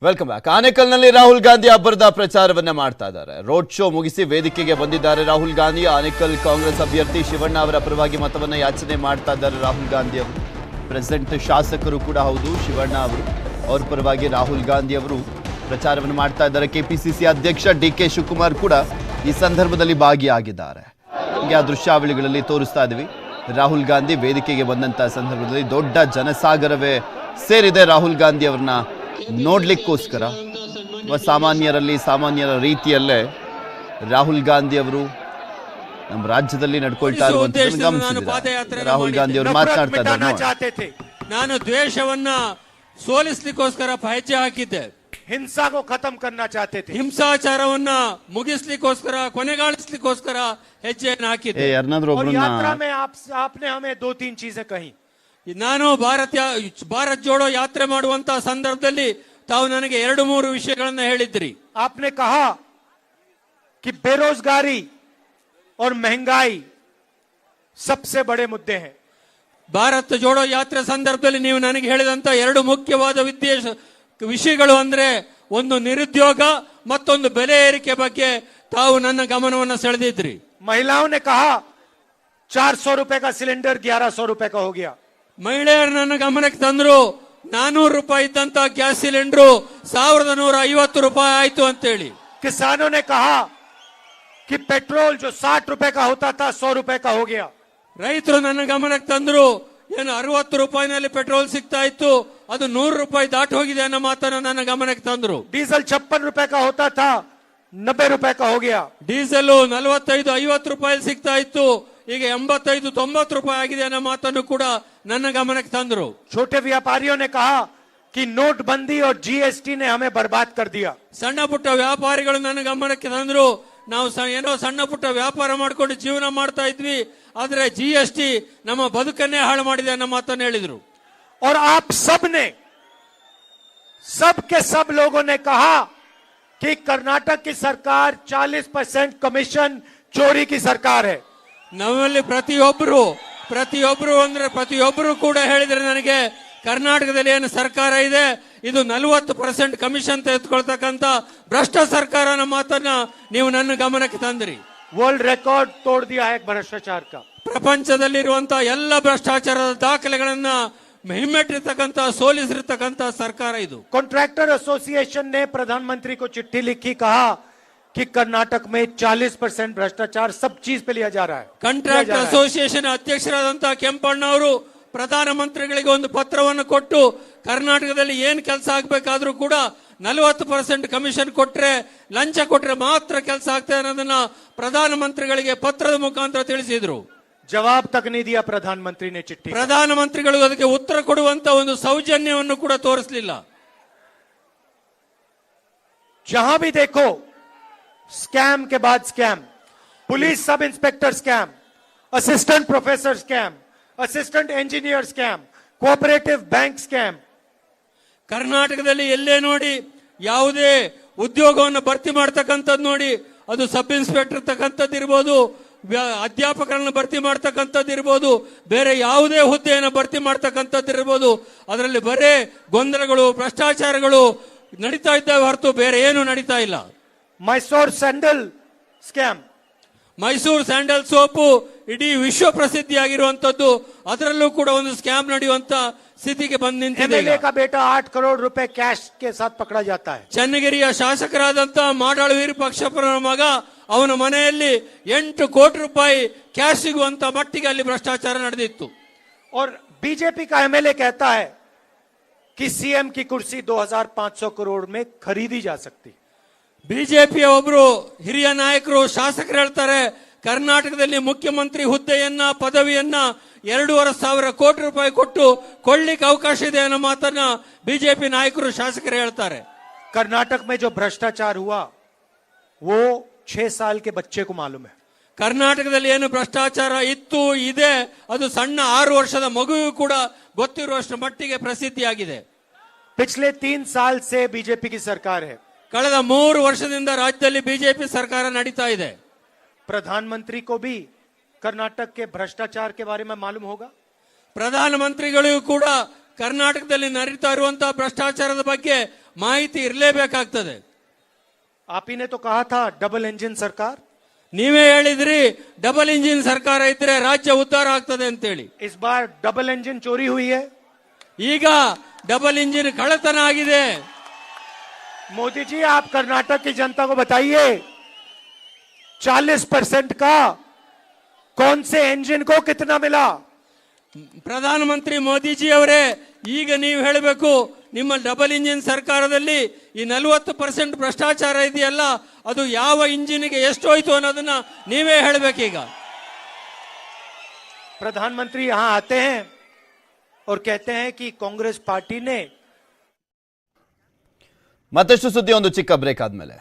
Welcome back. ಆನೇಕಲ್ನಲ್ಲಿ ರಾಹುಲ್ ಗಾಂಧಿ ಅಬ್ಬರದ ಪ್ರಚಾರವನ್ನ ಮಾಡ್ತಾ ಇದ್ದಾರೆ. ರೋಡ್ ಶೋ ಮುಗಿಸಿ ವೇದಿಕೆಗೆ ಬಂದಿದ್ದಾರೆ ರಾಹುಲ್ ಗಾಂಧಿ. ಆನೇಕಲ್ ಕಾಂಗ್ರೆಸ್ ಅಭ್ಯರ್ಥಿ ಶಿವಣ್ಣ ಅವರ ಪರವಾಗಿ ಮತವನ್ನ ಯಾಚನೆ ಮಾಡ್ತಾ ಇದ್ದಾರೆ ರಾಹುಲ್ ಗಾಂಧಿ ಅವರು. ಪ್ರೆಸಿಡೆಂಟ್ ಶಾಸಕರು ಕೂಡ ಹೌದು ಶಿವಣ್ಣ ಅವರು. ಅವ್ರ ಪರವಾಗಿ ರಾಹುಲ್ ಗಾಂಧಿ ಅವರು ಪ್ರಚಾರವನ್ನು ಮಾಡ್ತಾ ಇದ್ದಾರೆ. ಕೆಪಿಸಿಸಿ ಅಧ್ಯಕ್ಷ ಡಿ.ಕೆ. ಶಿವಕುಮಾರ್ ಕೂಡ ಈ ಸಂದರ್ಭದಲ್ಲಿ ಭಾಗಿಯಾಗಿದ್ದಾರೆ. ಹೀಗೆ ಆ ದೃಶ್ಯಾವಳಿಗಳಲ್ಲಿ ತೋರಿಸ್ತಾ ಇದ್ವಿ. ರಾಹುಲ್ ಗಾಂಧಿ ವೇದಿಕೆಗೆ ಬಂದಂತ ಸಂದರ್ಭದಲ್ಲಿ ದೊಡ್ಡ ಜನಸಾಗರವೇ ಸೇರಿದೆ ರಾಹುಲ್ ಗಾಂಧಿ ಅವ್ರನ್ನ ನೋಡ್ಲಿಕ್ಕೋಸ್ಕರ. ಸಾಮಾನ್ಯರ ರೀತಿಯಲ್ಲೇ ರಾಹುಲ್ ಗಾಂಧಿ ಅವರು ನಮ್ಮ ರಾಜ್ಯದಲ್ಲಿ ನಡ್ಕೊಳ್ತಾ ಇರುವಂತ ರಾಹುಲ್ ಗಾಂಧಿ ಅವರು ಮಾತನಾಡ್ತಾ ಇದ್ದಾರೆ. ನಾನು ದ್ವೇಷವನ್ನ ಸೋಲಿಸ್ಲಿಕ್ಕೋಸ್ಕರ ಹೆಜ್ಜೆ ಹಾಕಿದ್ದೆ. ಹಿಂಸಾ ಕೋ ಖತಮ್ ಕರ್ನಾ ಚಾಹತೆ ಥೆ. ಹಿಂಸಾಚಾರವನ್ನ ಮುಗಿಸ್ಲಿಕ್ಕೋಸ್ಕರ ಕೊನೆಗಾಣಿಸ್ಲಿಕ್ಕೋಸ್ಕರ ಹೆಜ್ಜೆಯನ್ನು ಹಾಕಿದ್ದೆ. ಯಾತ್ರಾ ಮೇ ಆಪ್ನೆ ಹಮೇ ದೋ ತೀನ್ ಚೀಜೆ ಕಹಿ. ನಾನು ಭಾರತ್ ಜೋಡೋ ಯಾತ್ರೆ ಮಾಡುವಂತ ಸಂದರ್ಭದಲ್ಲಿ ತಾವು ನನಗೆ 2-3 ವಿಷಯಗಳನ್ನ ಹೇಳಿದ್ರಿ. आपने कहा कि बेरोजगारी और महंगाई सबसे बड़े मुद्दे हैं. ಭಾರತ್ ಜೋಡೋ ಯಾತ್ರೆ ಸಂದರ್ಭದಲ್ಲಿ ನೀವು ನನಗೆ ಹೇಳಿದಂತ 2 ಮುಖ್ಯವಾದ ವಿಷಯಗಳು ಅಂದ್ರೆ ಒಂದು ನಿರುದ್ಯೋಗ ಮತ್ತೊಂದು ಬೆಲೆ ಏರಿಕೆ ಬಗ್ಗೆ ತಾವು ನನ್ನ ಗಮನವನ್ನು ಸೆಳೆದಿದ್ರಿ. महिलाओं ने कहा 400 रुपए का सिलेंडर 1100 रुपए का हो गया. ಮಹಿಳೆಯರು ನನ್ನ ಗಮನಕ್ಕೆ ತಂದ್ರು 400 ರೂಪಾಯಿ ಇದ್ದಂತ ಗ್ಯಾಸ್ ಸಿಲಿಂಡರ್ 1150 ರೂಪಾಯಿ ಆಯ್ತು ಅಂತೇಳಿ. किसानों ने कहा कि पेट्रोल जो 60 रुपए का होता था 100 रुपए का हो गया. ರೈತರು ನನ್ನ ಗಮನಕ್ಕೆ ತಂದ್ರು ಏನು 60 ರೂಪಾಯಿನಲ್ಲಿ ಪೆಟ್ರೋಲ್ ಸಿಗ್ತಾ ಇತ್ತು ಅದು 100 ರೂಪಾಯಿ ದಾಟಿ ಹೋಗಿದೆ ಅನ್ನೋ ಮಾತನ್ನ ನನ್ನ ಗಮನಕ್ಕೆ ತಂದ್ರು. डीजल 56 रुपए का होता था 90 रुपए का हो गया. ಡೀಸೆಲ್ 45-50 ರೂಪಾಯಿ ಸಿಗ್ತಾ ಇತ್ತು ಈಗ 85-90 ರೂಪಾಯಿ ಆಗಿದೆ ಅನ್ನೋ ಮಾತನ್ನು ಕೂಡ ನನ್ನ ಗಮನಕ್ಕೆ ತಂದ್ರು. छोटे व्यापारियों ने कहा कि नोटबंदी और जीएसटी ने हमें बर्बाद कर दिया. ಸಣ್ಣ ಪುಟ್ಟ ವ್ಯಾಪಾರಿಗಳು ನನ್ನ ಗಮನಕ್ಕೆ ತಂದ್ರು ನಾವು ಏನೋ ಸಣ್ಣ ಪುಟ್ಟ ವ್ಯಾಪಾರ ಮಾಡ್ಕೊಂಡು ಜೀವನ ಮಾಡ್ತಾ ಇದ್ವಿ ಆದ್ರೆ ಜಿಎಸ್ಟಿ ನಮ್ಮ ಬದುಕನ್ನೇ ಹಾಳು ಮಾಡಿದೆ ಅನ್ನೋ ಮಾತನ್ನು ಹೇಳಿದ್ರು. और आप सब के सब लोगों ने कहा कि कर्नाटक की सरकार 40% कमीशन चोरी की सरकार है. ನಮ್ಮಲ್ಲಿ ಪ್ರತಿಯೊಬ್ಬರು ಕೂಡ ಹೇಳಿದ್ರೆ ನನಗೆ ಕರ್ನಾಟಕದಲ್ಲಿ ಏನು ಸರ್ಕಾರ ಇದೆ ಇದು 40% ಕಮಿಷನ್ ತೆಗೆದುಕೊಳ್ತಕ್ಕಂತ ಭ್ರಷ್ಟ ಸರ್ಕಾರ ಅನ್ನೋ ಮಾತನ್ನ ನೀವು ನನ್ನ ಗಮನಕ್ಕೆ ತಂದ್ರಿ. वर्ल्ड रिकॉर्ड तोड़ दिया है भ्रष्टाचार का. ಪ್ರಪಂಚದಲ್ಲಿರುವಂತ ಎಲ್ಲ ಭ್ರಷ್ಟಾಚಾರದ ದಾಖಲೆಗಳನ್ನ ಹಿಮ್ಮೆಟ್ಟಿರ್ತಕ್ಕಂತ ಸೋಲಿಸಿರ್ತಕ್ಕಂತ ಸರ್ಕಾರ ಇದು. कॉन्ट्रैक्टर एसोसिएशन ने प्रधानमंत्री को चिट्ठी लिखी कहा कि कर्नाटक में 40% भ्रष्टाचार सब चीज पे लिया जा रहा है. ಕಾಂಟ್ರಾಕ್ಟರ್ ಅಸೋಸಿಯೇಷನ್ ಅಧ್ಯಕ್ಷರಾದಂತಹ ಕೆಂಪಣ್ಣ ಅವರು ಪ್ರಧಾನಮಂತ್ರಿಗಳಿಗೆ ಒಂದು ಪತ್ರವನ್ನು ಕೊಟ್ಟು ಕರ್ನಾಟಕದಲ್ಲಿ ಏನ್ ಕೆಲಸ ಆಗ್ಬೇಕಾದ್ರೂ ಕೂಡ 40% ಕಮಿಷನ್ ಕೊಟ್ರೆ ಲಂಚ ಕೊಟ್ರೆ ಮಾತ್ರ ಕೆಲಸ ಆಗ್ತದೆ ಅನ್ನೋದನ್ನ ಪ್ರಧಾನಮಂತ್ರಿಗಳಿಗೆ ಪತ್ರದ ಮುಖಾಂತರ ತಿಳಿಸಿದ್ರು. जवाब तक नहीं दिया प्रधानमंत्री ने चिट्ठी. ಪ್ರಧಾನಮಂತ್ರಿಗಳು ಅದಕ್ಕೆ ಉತ್ತರ ಕೊಡುವಂತ ಒಂದು ಸೌಜನ್ಯವನ್ನು ಕೂಡ ತೋರಿಸಲಿಲ್ಲ. जहां भी देखो स्कैम के बाद scam. Police sub inspector scam, assistant professor scam, assistant engineer scam, cooperative bank scam. ಕರ್ನಾಟಕದಲ್ಲಿ ಎಲ್ಲೇ ನೋಡಿ ಯಾವುದೇ ಉದ್ಯೋಗವನ್ನು ಭರ್ತಿ ಮಾಡ್ತಕ್ಕಂಥದ್ದು ನೋಡಿ ಅದು ಸಬ್ ಇನ್ಸ್ಪೆಕ್ಟರ್ ತಕ್ಕಂಥದ್ದಿರ್ಬೋದು ಅಧ್ಯಾಪಕರನ್ನು ಭರ್ತಿ ಮಾಡ್ತಕ್ಕಂಥದ್ದಿರ್ಬೋದು ಬೇರೆ ಯಾವುದೇ ಹುದ್ದೆಯನ್ನು ಭರ್ತಿ ಮಾಡ್ತಕ್ಕಂಥದ್ದಿರ್ಬೋದು ಅದರಲ್ಲಿ ಬರೇ ಗೊಂದಲಗಳು ಭ್ರಷ್ಟಾಚಾರಗಳು ನಡೀತಾ ಇದ್ದಾವೆ ಹೊರತು ಬೇರೆ ಏನು ನಡೀತಾ ಇಲ್ಲ. ಮೈಸೂರು ಸ್ಯಾಂಡಲ್ ಸೋಪು ಇಡೀ ವಿಶ್ವ ಪ್ರಸಿದ್ಧಿಯಾಗಿರುವಂತದ್ದು ಅದರಲ್ಲೂ ಕೂಡ ಒಂದು ಸ್ಕ್ಯಾಮ್ ನಡೆಯುವಂತ ಸ್ಥಿತಿಗೆ ಬಂದು ನಿಂತಿದೆ. ಬೇಟಾ 8 ಕರೋಡ್ ರೂಪಾಯಿ ಕ್ಯಾಶ್ ಕೆ ಸಾಥ್ ಪಕಡಾ ಜಾತಾ ಹೈ. ಚನ್ನಗಿರಿಯ ಶಾಸಕರಾದಂತ ಮಾಡಾಳು ವೀರಪಕ್ಷಪ್ಪನ ಮಗ ಅವನ ಮನೆಯಲ್ಲಿ 8 ಕೋಟಿ ರೂಪಾಯಿ ಕ್ಯಾಶ್ ಸಿಗುವಂತ ಮಟ್ಟಿಗೆ ಅಲ್ಲಿ ಭ್ರಷ್ಟಾಚಾರ ನಡೆದಿತ್ತು. और बीजेपी का एमएलए कहता है कि सीएम की कुर्सी 2500 करोड़ में खरीदी जा सकती. ಬಿಜೆಪಿಯ ಒಬ್ರು ಹಿರಿಯ ನಾಯಕರು ಶಾಸಕರು ಹೇಳ್ತಾರೆ ಕರ್ನಾಟಕದಲ್ಲಿ ಮುಖ್ಯಮಂತ್ರಿ ಹುದ್ದೆಯನ್ನ ಪದವಿಯನ್ನ 2500 ಕೋಟಿ ರೂಪಾಯಿ ಕೊಟ್ಟು ಕೊಳ್ಳಿಕ್ಕೆ ಅವಕಾಶ ಇದೆ ಅನ್ನೋ ಮಾತನ್ನ ಬಿಜೆಪಿ ನಾಯಕರು ಶಾಸಕರು ಹೇಳ್ತಾರೆ. कर्नाटक में जो भ्रष्टाचार हुआ वो 6 साल के बच्चे को मालूम है. ಕರ್ನಾಟಕದಲ್ಲಿ ಏನು ಭ್ರಷ್ಟಾಚಾರ ಇತ್ತು ಇದೆ ಅದು ಸಣ್ಣ 6 ವರ್ಷದ ಮಗುವಿಗೂ ಕೂಡ ಗೊತ್ತಿರುವಷ್ಟು ಮಟ್ಟಿಗೆ ಪ್ರಸಿದ್ಧಿಯಾಗಿದೆ. पिछले 3 साल से बीजेपी की सरकार है. ಕಳೆದ 3 ವರ್ಷದಿಂದ ರಾಜ್ಯದಲ್ಲಿ ಬಿಜೆಪಿ ಸರ್ಕಾರ ನಡೀತಾ ಇದೆ. प्रधानमंत्री को भी कर्नाटक के भ्रष्टाचार के बारे में मालूम होगा. ಪ್ರಧಾನಮಂತ್ರಿಗಳಿಗೂ ಕೂಡ ಕರ್ನಾಟಕದಲ್ಲಿ ನಡೀತಾ ಇರುವಂತಹ ಭ್ರಷ್ಟಾಚಾರದ ಬಗ್ಗೆ ಮಾಹಿತಿ ಇರಲೇಬೇಕಾಗ್ತದೆ. आप ही ने तो कहा था डबल इंजन सरकार, ನೀವೇ ಹೇಳಿದ್ರಿ ಡಬಲ್ ಇಂಜಿನ್ ಸರ್ಕಾರ ಇದ್ರೆ ರಾಜ್ಯ ಉದ್ಧಾರ ಆಗ್ತದೆ ಅಂತೇಳಿ. इस बार डबल इंजन चोरी हुई है. ಈಗ ಡಬಲ್ ಇಂಜಿನ್ ಕಳ್ಳತನ ಆಗಿದೆ. मोदी जी आप कर्नाटक की जनता को बताइए 40% का कौन से इंजन को कितना मिला. ಪ್ರಧಾನಮಂತ್ರಿ ಮೋದಿಜಿ ಅವರೇ, ಈಗ ನೀವು ಹೇಳಬೇಕು ನಿಮ್ಮ ಡಬಲ್ ಇಂಜಿನ್ ಸರ್ಕಾರದಲ್ಲಿ ಈ 40% ಭ್ರಷ್ಟಾಚಾರ ಇದೆಯಲ್ಲ, ಅದು ಯಾವ ಇಂಜಿನ್ಗೆ ಎಷ್ಟು ಹೋಯ್ತು ಅನ್ನೋದನ್ನ ನೀವೇ ಹೇಳಬೇಕೀಗ. प्रधानमंत्री यहां आते हैं और कहते हैं कि कांग्रेस पार्टी ने ಮತ್ತಷ್ಟು ಸುದ್ದಿ ಒಂದು ಚಿಕ್ಕ ಬ್ರೇಕ್ ಆದ್ಮೇಲೆ